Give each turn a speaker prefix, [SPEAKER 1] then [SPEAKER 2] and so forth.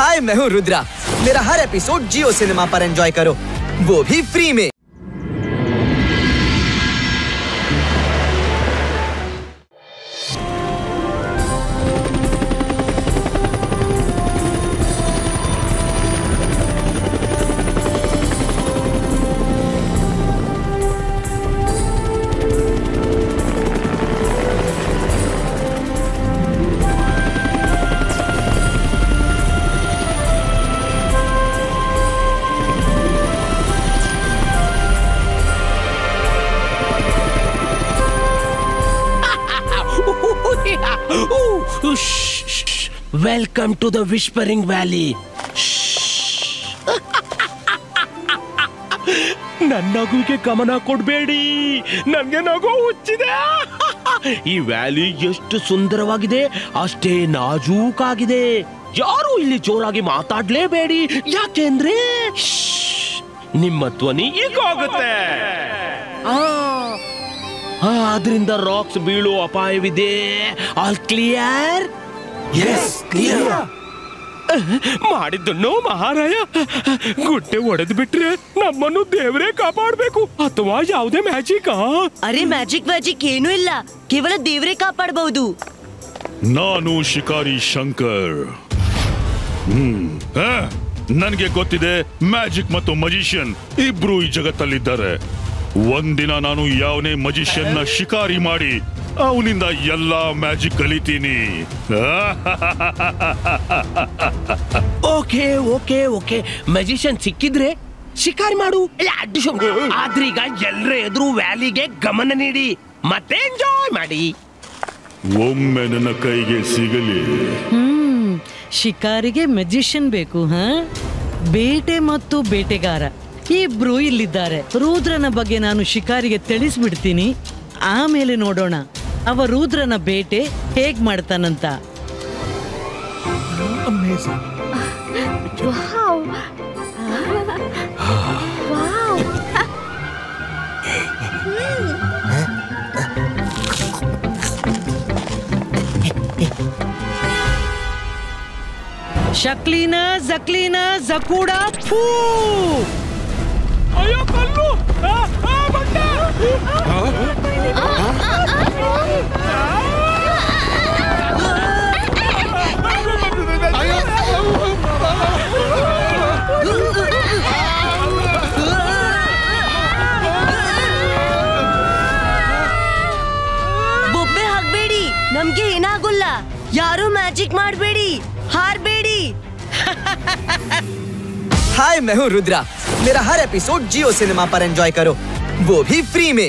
[SPEAKER 1] हाय, मैं हूँ रुद्रा। मेरा हर एपिसोड जियो सिनेमा पर एंजॉय करो, वो भी फ्री में।
[SPEAKER 2] Welcome to the Whispering Valley. ನನ್ನ ನಗುವಿಗೆ ಗಮನ ಕೊಡಬೇಡಿ, ನನಗೆ ನಗು ಹುಚ್ಚಿದೆ. ಈ ವ್ಯಾಲಿ ಎಷ್ಟು ಸುಂದರವಾಗಿದೆ, ಅಷ್ಟೇ ನಾಜೂಕಾಗಿದೆ. ಯಾರು ಇಲ್ಲಿ ಜೋರಾಗಿ ಮಾತಾಡ್ಲೇಬೇಡಿ, ಯಾಕೆಂದ್ರೆ ನಿಮ್ಮ ಧ್ವನಿ ಈಗ ಆಗುತ್ತೆ. ಆದ್ರಿಂದ ರಾಕ್ಸ್ ಬೀಳೋ ಅಪಾಯವಿದೆ. All clear? ಮಾಡಿದ್ದನ್ನು ಮಹಾರಾಯ ಗುಡ್ಡೆ ಒಡೆದು ಬಿಟ್ರೆ ನಮ್ಮನ್ನು ದೇವರೇ ಕಾಪಾಡಬೇಕು ಅಥವಾ ಯಾವುದೇ ಮ್ಯಾಜಿಕ್?
[SPEAKER 3] ಅರೆ ಮ್ಯಾಜಿಕ್ ಏನೂ ಇಲ್ಲ, ಕೇವಲ ದೇವರೇ ಕಾಪಾಡಬಹುದು.
[SPEAKER 4] ನಾನು ಶಿಕಾರಿ ಶಂಕರ್. ನನಗೆ ಗೊತ್ತಿದೆ, ಮ್ಯಾಜಿಕ್ ಮತ್ತು ಮಜಿಷಿಯನ್ ಇಬ್ರು ಈ ಜಗತ್ತಲ್ಲಿದ್ದಾರೆ. ಒಂದಿನ ನಾನು ಯಾವನೇ ಮಜಿಷಿಯನ್ ನ ಶಿಕಾರಿ ಮಾಡಿ ಅವನಿಂದ ಎಲ್ಲಾ ಮ್ಯಾಜಿಕ್ ಕಲಿತೀನಿ.
[SPEAKER 2] ಓಕೆ ಓಕೆ ಓಕೆ, ಮ್ಯಾಜಿಷಿಯನ್ ಸಿಕ್ಕಿದ್ರೆ ಶಿಕಾರಿ ಮಾಡು. ಆದ್ರೀಗ ಎಲ್ಲರ ಎದುರು ವ್ಯಾಲಿಗೆ ಗಮನ ನೀಡಿ ಮತ್ತೆ ಎಂಜಾಯ್ ಮಾಡಿ.
[SPEAKER 4] ಒಮ್ಮೆ ನನ್ನ ಕೈಗೆ ಸಿಗಲಿ.
[SPEAKER 5] ಶಿಕಾರಿಗೆ ಮ್ಯಾಜಿಷಿಯನ್ ಬೇಕು. ಬೇಟೆ ಮತ್ತು ಬೇಟೆಗಾರ ಇಬ್ರು ಇಲ್ಲಿದ್ದಾರೆ. ರುದ್ರನ ಬಗ್ಗೆ ನಾನು ಶಿಕಾರಿಗೆ ತಿಳಿಸ್ಬಿಡ್ತೀನಿ, ಆಮೇಲೆ ನೋಡೋಣ ಅವ ರುದ್ರನ ಬೇಟೆ ಹೇಗ್ ಮಾಡ್ತಾನಂತ. ಶಕ್ಲೀನ ಜಕ್ಲೀನ ಜಕೂಡ ಫೂ.
[SPEAKER 2] ಅಯ್ಯೋ ಕಲ್ಲು!
[SPEAKER 3] ಬೊಬ್ಬೆ ಹಾಕ್ಬೇಡಿ, ನಮ್ಗೆ ಏನಾಗೋಲ್ಲ. ಯಾರು ಮ್ಯಾಜಿಕ್ ಮಾಡಬೇಡಿ, ಹಾರಬೇಡಿ.
[SPEAKER 1] हाय, मैं हूँ रुद्रा। मेरा हर एपिसोड जियो सिनेमा पर एंजॉय करो, वो भी फ्री में।